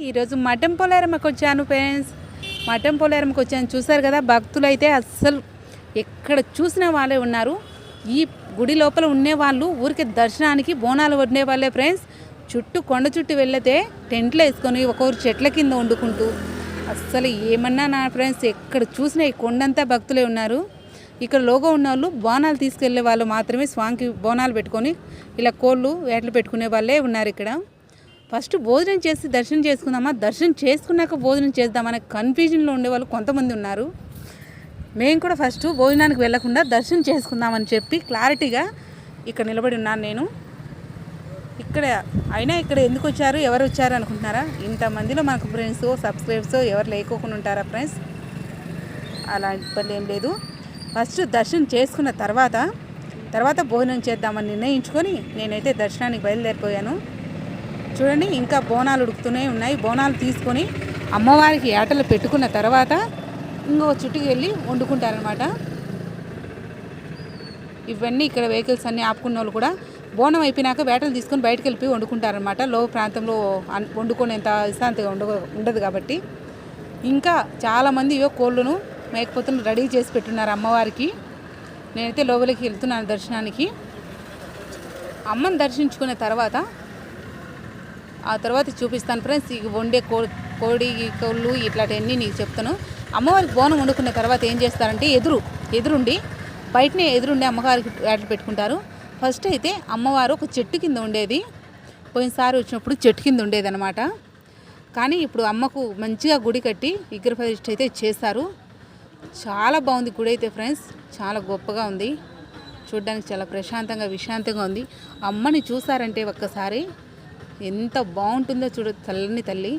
ఈరోజు మఠం పోలేరమ్మకి వచ్చాను ఫ్రెండ్స్. మఠం పోలేరమ్మకి వచ్చాను. చూసారు కదా, భక్తులు అయితే అస్సలు ఎక్కడ చూసిన వాళ్ళే ఉన్నారు. ఈ గుడి లోపల ఉండేవాళ్ళు ఊరికి దర్శనానికి బోనాలు వండే వాళ్ళే ఫ్రెండ్స్. చుట్టూ కొండ చుట్టూ వెళ్ళితే టెంట్లు వేసుకొని ఒక్కొక్కరు చెట్ల కింద వండుకుంటూ అస్సలు ఏమన్నా నా ఫ్రెండ్స్, ఎక్కడ చూసినా ఈ కొండంతా భక్తులే ఉన్నారు. ఇక్కడ లోగో ఉన్న వాళ్ళు బోనాలు తీసుకెళ్లే వాళ్ళు మాత్రమే స్వామికి బోనాలు పెట్టుకొని ఇలా కోళ్ళు వేటలు పెట్టుకునే వాళ్ళే ఉన్నారు ఇక్కడ. ఫస్ట్ భోజనం చేసి దర్శనం చేసుకుందామా, దర్శనం చేసుకున్నాక భోజనం చేద్దామనే కన్ఫ్యూజన్లో ఉండేవాళ్ళు కొంతమంది ఉన్నారు. మేము కూడా ఫస్ట్ భోజనానికి వెళ్లకుండా దర్శనం చేసుకుందామని చెప్పి క్లారిటీగా ఇక్కడ నిలబడి ఉన్నాను నేను. ఇక్కడ అయినా ఇక్కడ ఎందుకు వచ్చారు, ఎవరు వచ్చారు అనుకుంటున్నారా? ఇంతమందిలో మనకు ఫ్రెండ్స్ సబ్స్క్రైబర్స్ ఎవరు లేకోకుండా ఉంటారా ఫ్రెండ్స్? అలా ఇబ్బంది ఏం లేదు. ఫస్ట్ దర్శనం చేసుకున్న తర్వాత భోజనం చేద్దామని నిర్ణయించుకొని నేనైతే దర్శనానికి బయలుదేరిపోయాను. చూడండి, ఇంకా బోనాలు ఉడుకుతూనే ఉన్నాయి. బోనాలు తీసుకొని అమ్మవారికి ఏటలు పెట్టుకున్న తర్వాత ఇంకో చుట్టుకి వెళ్ళి వండుకుంటారనమాట. ఇవన్నీ ఇక్కడ వెహికల్స్ అన్నీ ఆపుకున్న వాళ్ళు కూడా బోనం అయిపోయినాక వేటలు తీసుకొని బయటకు వెళ్ళి వండుకుంటారనమాట. లో ప్రాంతంలో వండుకునేంత విశ్రాంతిగా ఉండదు కాబట్టి. ఇంకా చాలామంది ఇవో కోళ్ళను మేకపోతులను రెడీ చేసి పెట్టున్నారు అమ్మవారికి. నేనైతే లోపలికి వెళ్తున్నాను దర్శనానికి. అమ్మని దర్శించుకున్న తర్వాత ఆ తర్వాత చూపిస్తాను ఫ్రెండ్స్. ఇక వండే కోడి కోళ్ళు ఇట్లాంటివన్నీ నీకు చెప్తాను. అమ్మవారికి బోనం వండుకున్న తర్వాత ఏం చేస్తారంటే ఎదురుండి బయటనే ఎదురుండి అమ్మవారికి వేటలు పెట్టుకుంటారు. ఫస్ట్ అయితే అమ్మవారు ఒక చెట్టు కింద ఉండేది. పోయినసారి వచ్చినప్పుడు చెట్టు కింద ఉండేది అనమాట. కానీ ఇప్పుడు అమ్మకు మంచిగా గుడి కట్టి విగ్రహ ప్రతిష్ఠ అయితే చేశారు. చాలా బాగుంది గుడి అయితే ఫ్రెండ్స్, చాలా గొప్పగా ఉంది. చూడడానికి చాలా ప్రశాంతంగా విశాంతంగా ఉంది. అమ్మని చూసారంటే ఒక్కసారి ఎంత బాగుంటుందో చూడ. చల్లని తల్లి,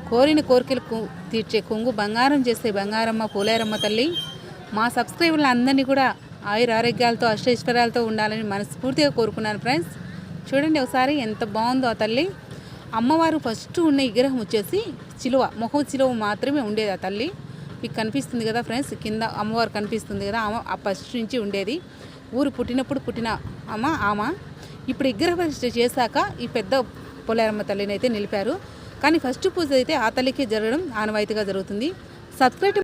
కోరిన కోరికలు తీర్చే కొంగు బంగారం చేసే బంగారమ్మ పోలేరమ్మ తల్లి. మా సబ్స్క్రైబర్లు అందరినీ కూడా ఆయుర ఆరోగ్యాలతో అష్టైశ్వర్యాలతో ఉండాలని మనస్ఫూర్తిగా కోరుకున్నాను ఫ్రెండ్స్. చూడండి ఒకసారి ఎంత బాగుందో ఆ తల్లి. అమ్మవారు ఫస్ట్ ఉన్న విగ్రహం వచ్చేసి చిలువ, మొహం చిలువ మాత్రమే ఉండేది ఆ తల్లి. మీకు కనిపిస్తుంది కదా ఫ్రెండ్స్, కింద అమ్మవారు కనిపిస్తుంది కదా, ఆ ఫస్ట్ నుంచి ఉండేది. ఊరు పుట్టిన ఆమె ఇప్పుడు విగ్రహ ప్రతిష్ఠ చేశాక ఈ పెద్ద పోలేరమ్మ తల్లిని అయితే నిలిపారు. కానీ ఫస్ట్ పూజ అయితే ఆ తల్లికి జరగడం ఆనవాయితీగా జరుగుతుంది. సబ్స్క్రైబ్